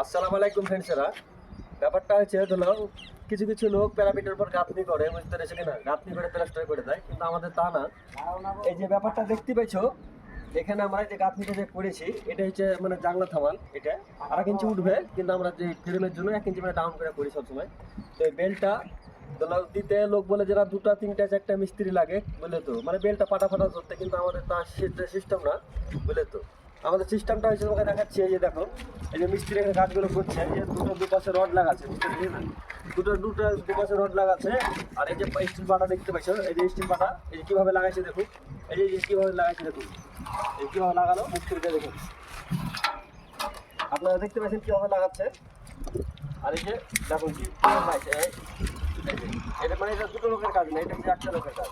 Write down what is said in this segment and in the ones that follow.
আসসালামু আলাইকুম ফ্রেন্ডসরা। ব্যাপারটা হচ্ছে ধরো কিছু কিছু লোক প্যারামিটার উপর গাঁথনি করে, বুঝতে পেরেছো কিনা, গাঁথনি করে প্লাস্টার করে দেয়, কিন্তু আমাদের তা না। এই যে ব্যাপারটা দেখতে পেয়েছো, এখানে আমরা যে গাঁথনিটা যে করেছি এটা হচ্ছে মানে জানলা থামাল, এটা আর 1 ইঞ্চি উঠবে, কিন্তু আমরা যে ফ্রেমের জন্য 1 ইঞ্চি মানে ডাউন করে করি সবসময়। তো এই বেলটা দিতে লোক বলে যারা 2টা 3টা 4টা মিস্ত্রি লাগে, বুঝলে তো, মানে বেলটা পাটা ফাটা ধরতে, কিন্তু আমাদের তা সিস্টেম না, বুঝলে তো। আমাদের সিস্টেমটা হচ্ছে তোমাকে দেখাচ্ছি। এই যে দেখো, এই যে মিস্ত্রি এখানে কাজগুলো করছে, এই যে দুপাশে রড লাগাচ্ছে, বুঝতে পারছি না, দুপাশে রড লাগাচ্ছে। আর এই যে স্টিল পাটা দেখতে পাচ্ছ, এই যে স্টিল পাটা এই যে কীভাবে লাগাইছে দেখুন, এই যে কীভাবে লাগাইছে দেখুন, এই কীভাবে লাগালো মিস্ত্রিটা দেখুন, আপনারা দেখতে পাচ্ছেন কীভাবে লাগাচ্ছে। আর এই যে দেখুন কীভাবে লাগাইছে, এটা মানে এটা 2টো লোকের কাজ না, এটা হচ্ছে 1টা লোকের কাজ,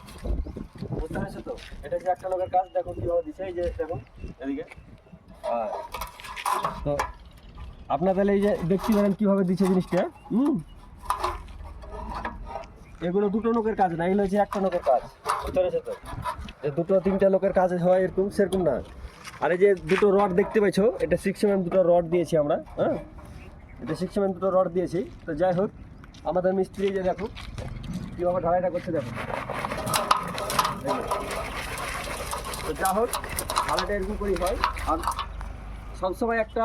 বুঝতে পেরেছো তো। এটা হচ্ছে 1টা লোকের কাজ, দেখুন কীভাবে দিচ্ছে, এই যে দেখুন এদিকে। তো আপনার তাহলে এই যে দেখতে পারেন কীভাবে দিচ্ছে জিনিসটা। এগুলো 2টো লোকের কাজ না, এগুলো হচ্ছে 1টা লোকের কাজ, বুঝতে পেরেছো তো। যে 2টো 3টা লোকের কাজ হয় এরকম, সেরকম না। আর এই যে 2টো রড দেখতে পাচ্ছ, এটা 6mm 2টো রড দিয়েছি আমরা, হ্যাঁ, এটা 6mm 2টো রড দিয়েছি। তো যাই হোক, আমাদের মিস্ত্রি যে দেখো কীভাবে ঢালাইটা করছে দেখো। তো যা হোক, ঢালাইটা এরকম করেই হয়। আর সবসময় একটা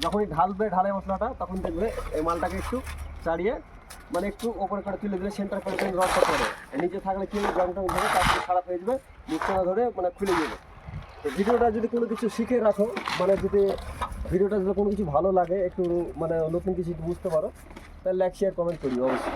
যখনই ঢালবে ঢালাই মশলাটা, তখন দেখবে এই মালটাকে একটু চাড়িয়ে মানে একটু ওপরে করে তুলে দিলে সেন্টার করে রডটা পড়ে, নিচে থাকলে কি জং টং ধরে তারপরে খারাপ হয়ে যাবে, মুখটা ধরে মানে খুলে যাবে। তো ভিডিওটা যদি কোনো কিছু শিখে রাখো, মানে যদি ভিডিওটা যদি কোনো কিছু ভালো লাগে, একটু মানে নতুন কিছু বুঝতে পারো, তাহলে লাইক শেয়ার কমেন্ট করি অবশ্যই।